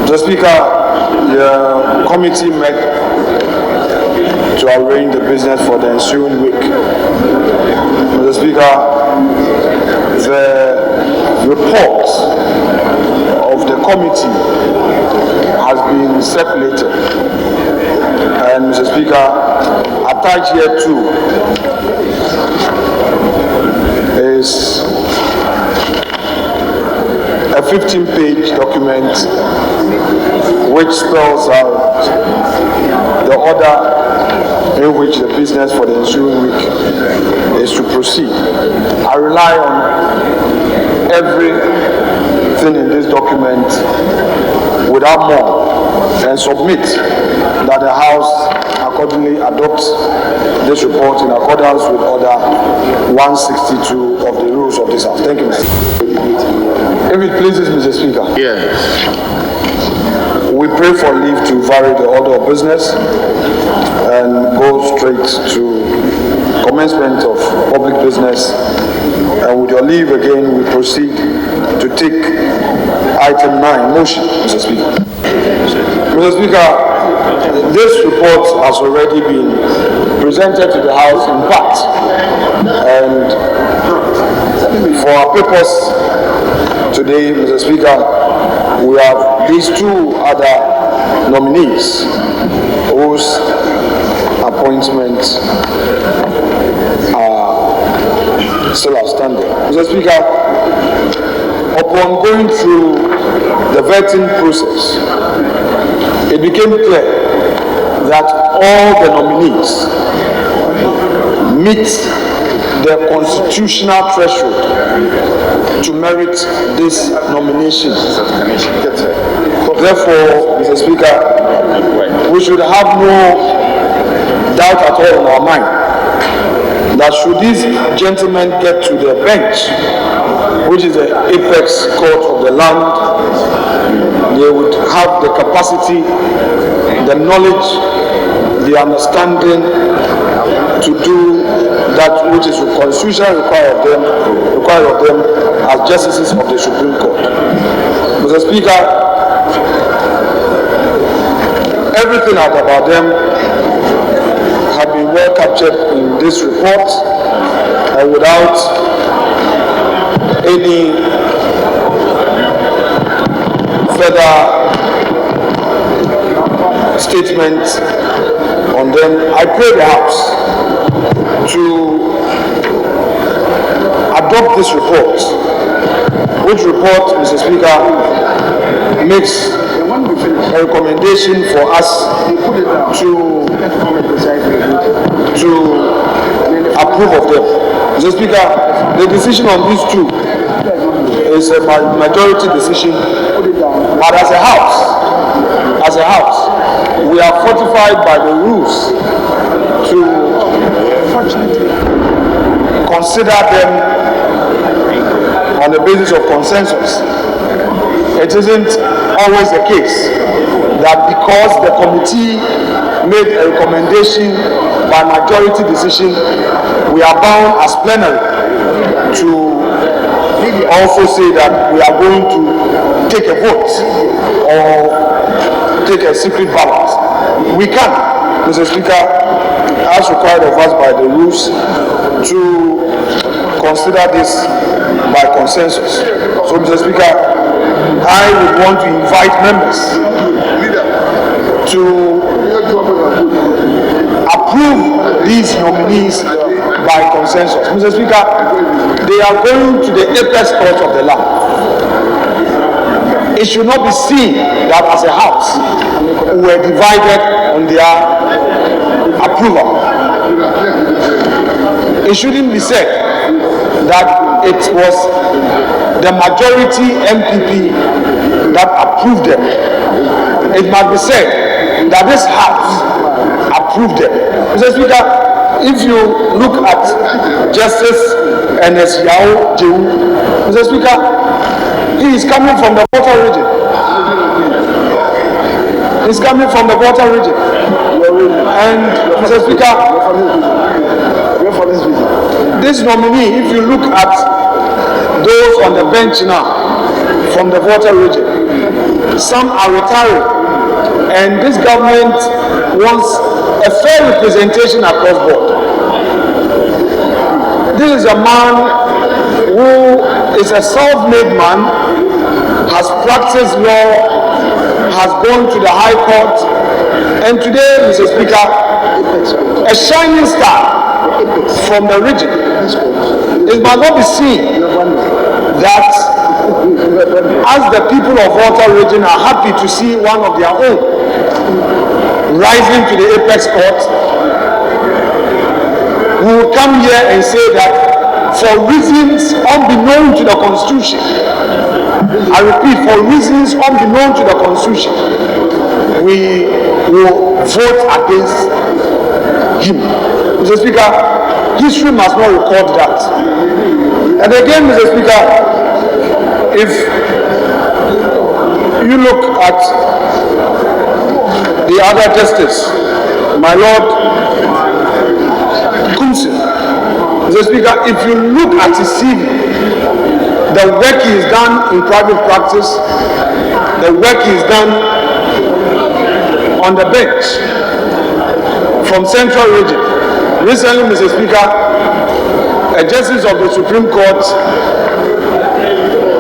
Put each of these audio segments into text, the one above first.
Mr. Speaker, the committee met to arrange the business for the ensuing week. Mr. Speaker, the report of the committee has been circulated, and Mr. Speaker, attached here too is a 15-page document which spells out the order in which the business for the ensuing week is to proceed. I rely on everything in this document without more and submit that the House accordingly adopts this report in accordance with Order 162 of the rules of this House. Thank you, Mr. If it pleases Mr. Speaker. Yes. We pray for leave to vary the order of business and go straight to commencement of public business. And with your leave again, we proceed to take item 9, motion, Mr. Speaker. Mr. Speaker, this report has already been presented to the House in part. And for our purpose today, Mr. Speaker, we have these two other nominees whose appointments are still outstanding. Mr. Speaker, upon going through the vetting process, it became clear that all the nominees meet the constitutional threshold to merit this nomination. Therefore, Mr. Speaker, we should have no doubt at all in our mind that should these gentlemen get to the bench, which is the apex court of the land, they would have the capacity, the knowledge, the understanding to do that which is constitutionally required of them as justices of the Supreme Court. Mr. Speaker, everything about them have been well captured in this report, and without any further statement on them, I pray the House to adopt this report, which report, Mr. Speaker, makes a recommendation for us to approve of them. Mr. Speaker, the decision on these two is a majority decision, but as a House, we are fortified by the rules to consider them on the basis of consensus. It isn't always the case that because the committee made a recommendation by majority decision, we are bound as plenary to also say that we are going to take a vote or take a secret ballot. We can, Mr. Speaker, as required of us by the rules, to consider this by consensus. So, Mr. Speaker, I would want to invite members to approve these nominees by consensus. Mr. Speaker, they are going to the apex court of the land. It should not be seen that as a House we were divided on their approval. It shouldn't be said that it was the majority MPP that approved them. It must be said that this House approved them. Mr. Speaker, if you look at Justice Ernest Yao Jehu, Mr. Speaker, he is coming from the Volta region. He's coming from the Volta region. And Mr. Speaker, this nominee, if you look at those on the bench now from the Volta region, some are retiring, and this government wants a fair representation across board. This is a man who is a self-made man, has practiced law, has gone to the High Court, and today, Mr. Speaker, a shining star from the region. It must not be seen that as the people of Volta region are happy to see one of their own rising to the apex court, we will come here and say that for reasons unbeknown to the Constitution, I repeat, for reasons unbeknown to the Constitution, we will vote against him. Mr. Speaker, history must not record that. And again, Mr. Speaker, if you look at the other justice, my Lord Kumsin, Mr. Speaker, if you look at his CV, the work he has done in private practice, the work he has done on the bench from Central Region. Recently, Mr. Speaker, a justice of the Supreme Court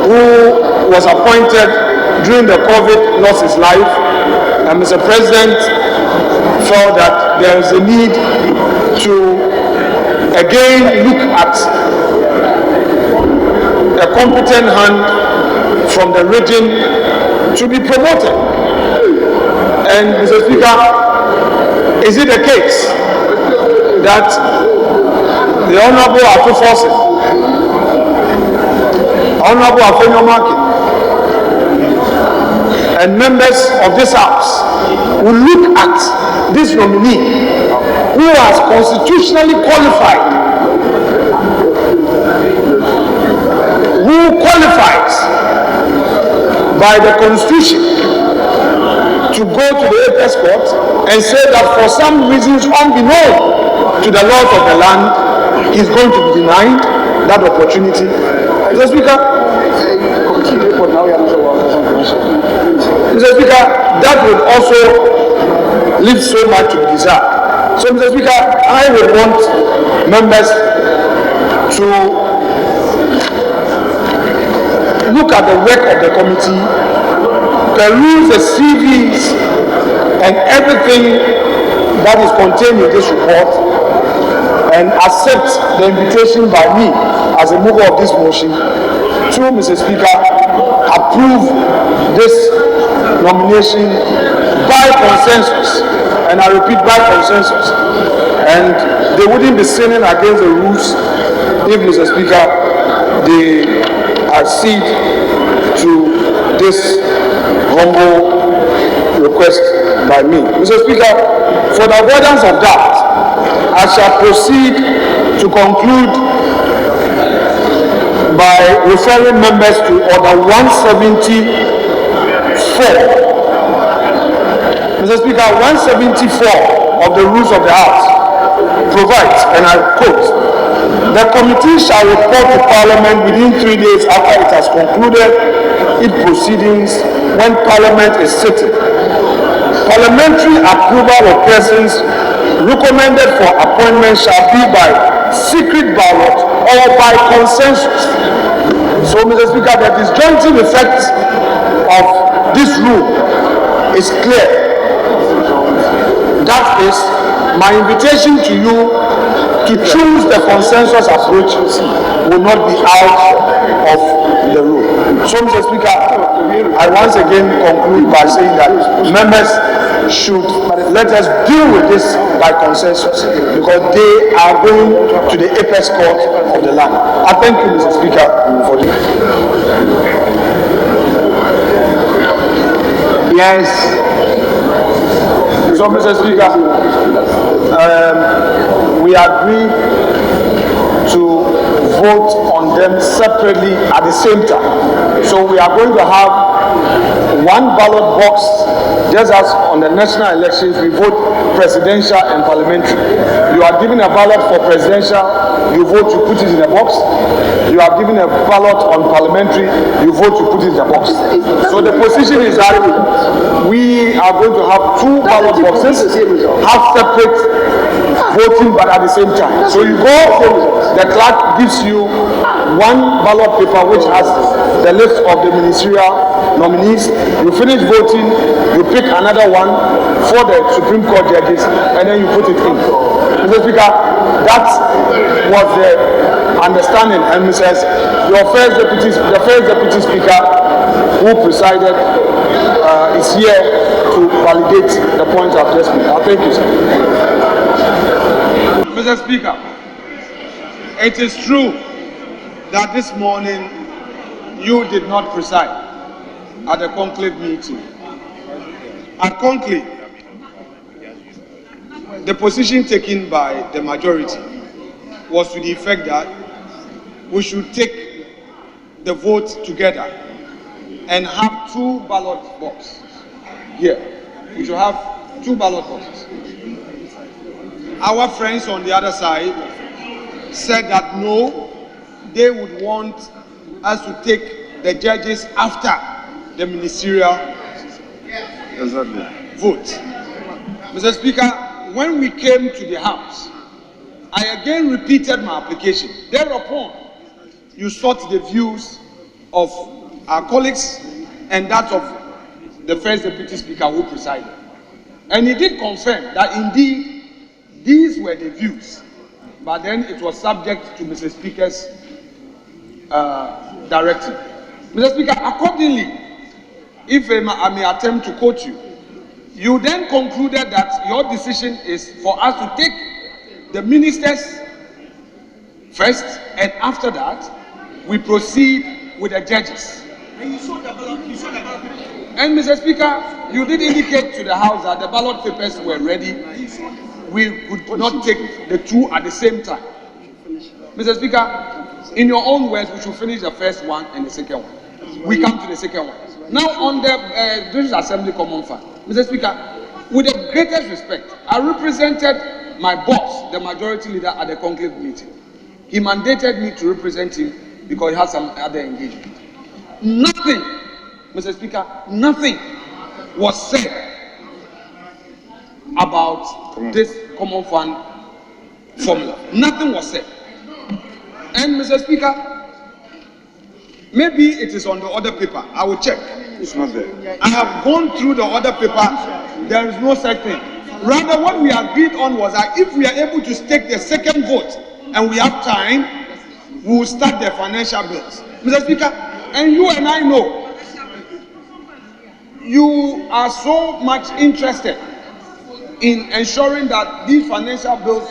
who was appointed during the COVID lost his life, and Mr. President felt that there is a need to again look at a competent hand from the region to be promoted. And Mr. Speaker, is it the case that the Honorable Afenyo-Markin, and members of this House will look at this nominee who has constitutionally qualified, who qualifies by the Constitution to go to the apex court and say that for some reasons unbeknown to the laws of the land, he's going to be denied that opportunity. Mr. Speaker, that would also leave so much to be desired. So, Mr. Speaker, I would want members to look at the work of the committee, peruse the CVs and everything that is contained in this report, and accept the invitation by me as a mover of this motion to, Mr. Speaker, approve this nomination by consensus, and I repeat, by consensus. And they wouldn't be sinning against the rules if, Mr. Speaker, they accede to this humble request by me. Mr. Speaker, for the avoidance of doubt, I shall proceed to conclude by referring members to Order 174. Mr. Speaker, 174 of the Rules of the House provides, and I quote, "The committee shall report to Parliament within 3 days after it has concluded its proceedings when Parliament is sitting. Parliamentary approval of persons recommended for appointment shall be by secret ballot or by consensus." So, Mr. Speaker, the disjointing effect of this rule is clear. That is my invitation to you to choose the consensus approach will not be out of the rule. So, Mr. Speaker, I once again conclude by saying that members should let us deal with this by consensus, because they are going to the apex court of the land. I thank you, Mr. Speaker, for this. Yes. So, Mr. Speaker, we agreed to vote on them separately at the same time. So we are going to have one ballot box, just as on the national elections we vote presidential and parliamentary. You are given a ballot for presidential, you vote to put it in a box. You are given a ballot on parliamentary, you vote to put it in a box. So the position is that we are going to have two ballot boxes, have separate voting but at the same time. So you go, the clerk gives you one ballot paper which has the list of the ministerial nominees. You finish voting, you pick another one for the Supreme Court judges, and then you put it in. Mr. Speaker, that was the understanding, and Mrs. The first deputy speaker who presided is here to validate the point I've just made. Thank you, sir. Mr. Speaker, it is true that this morning you did not preside at the conclave meeting. At conclave, the position taken by the majority was to the effect that we should take the vote together and have two ballot boxes here. We should have two ballot boxes. Our friends on the other side said that no, they would want us to take the judges after the ministerial vote. Mr. Speaker, when we came to the House, I again repeated my application. Thereupon, you sought the views of our colleagues and that of the first deputy speaker who presided. And he did confirm that indeed these were the views, but then it was subject to Mr. Speaker's directive. Mr. Speaker, accordingly, if I may attempt to quote you, you then concluded that your decision is for us to take the ministers first, and after that, we proceed with the judges. And you saw the ballot. And Mr. Speaker, you did indicate to the House that the ballot papers were ready. We could not take the two at the same time. Mr. Speaker, in your own words, we should finish the first one and the second one. We come to the second one. Now on the British Assembly Common Fund. Mr. Speaker, with the greatest respect, I represented my boss, the majority leader, at the conclave meeting. He mandated me to represent him because he had some other engagement. Nothing, Mr. Speaker, nothing was said about this common fund formula. Nothing was said. And Mr. Speaker, maybe it is on the other paper. I will check. It's not there. I have gone through the other paper. There is no such thing. Rather, what we agreed on was that if we are able to take the second vote and we have time, we will start the financial bills. Mr. Speaker, and you and I know you are so much interested in ensuring that these financial bills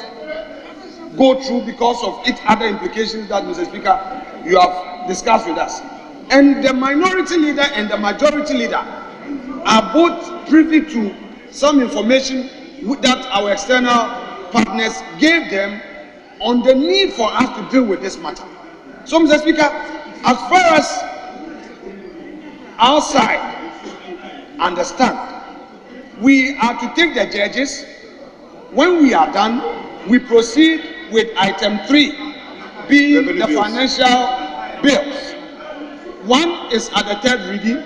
go through because of its other implications that, Mr. Speaker, you have discussed with us. And the minority leader and the majority leader are both privy to some information that our external partners gave them on the need for us to deal with this matter. So, Mr. Speaker, as far as our side understand, we are to take the judges. When we are done, we proceed with item 3, being the financial bills. One is at the third reading.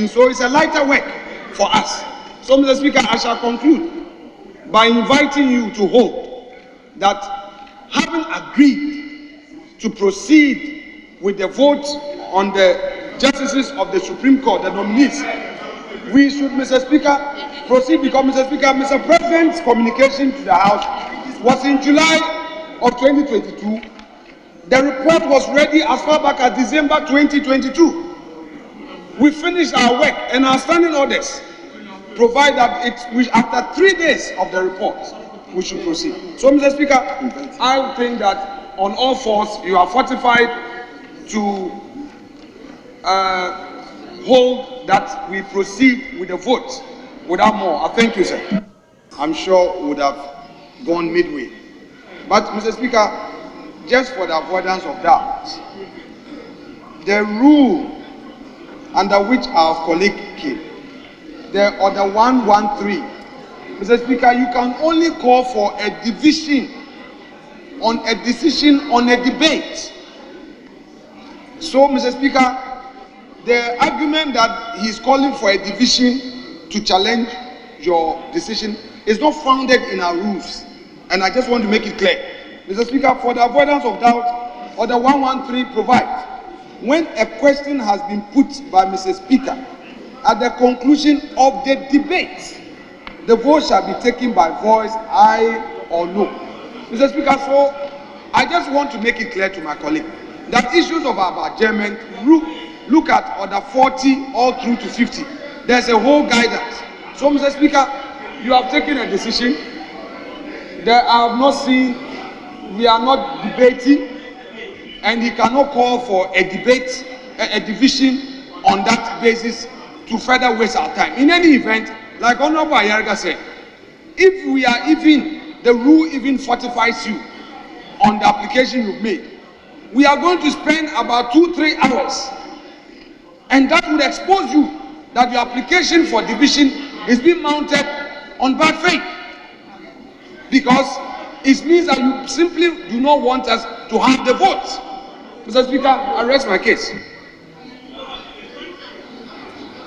So it's a lighter work for us. So, Mr. Speaker, I shall conclude by inviting you to hold that, having agreed to proceed with the vote on the justices of the Supreme Court, the nominees, we should, Mr. Speaker, proceed because, Mr. Speaker, Mr. President's communication to the House was in July of 2022. The report was ready as far back as December 2022. We finished our work and our standing orders provide that after 3 days of the report, we should proceed. So, Mr. Speaker, I think that on all fours, you are fortified to hold that we proceed with the vote without more. I thank you, sir. I'm sure we would have gone midway. But, Mr. Speaker, just for the avoidance of doubt, the rule under which our colleague came. The order 113. Mr. Speaker, you can only call for a division on a decision on a debate. So, Mr. Speaker, the argument that he is calling for a division to challenge your decision is not founded in our rules. And I just want to make it clear. Mr. Speaker, for the avoidance of doubt, Order 113 provides, when a question has been put by Mr. Speaker, at the conclusion of the debate, the vote shall be taken by voice, aye or no. Mr. Speaker, so I just want to make it clear to my colleague that issues of our adjournment, look at Order 40 all through to 50. There's a whole guidance. So, Mr. Speaker, you have taken a decision. I have not seen, we are not debating, and he cannot call for a debate, a division on that basis to further waste our time. In any event, like Honorable Ayarga said, if we are even, the rule even fortifies you on the application you've made, we are going to spend about 2-3 hours, and that would expose you that your application for division is being mounted on bad faith, because it means that you simply do not want us to have the vote. Mr. Speaker, I rest my case.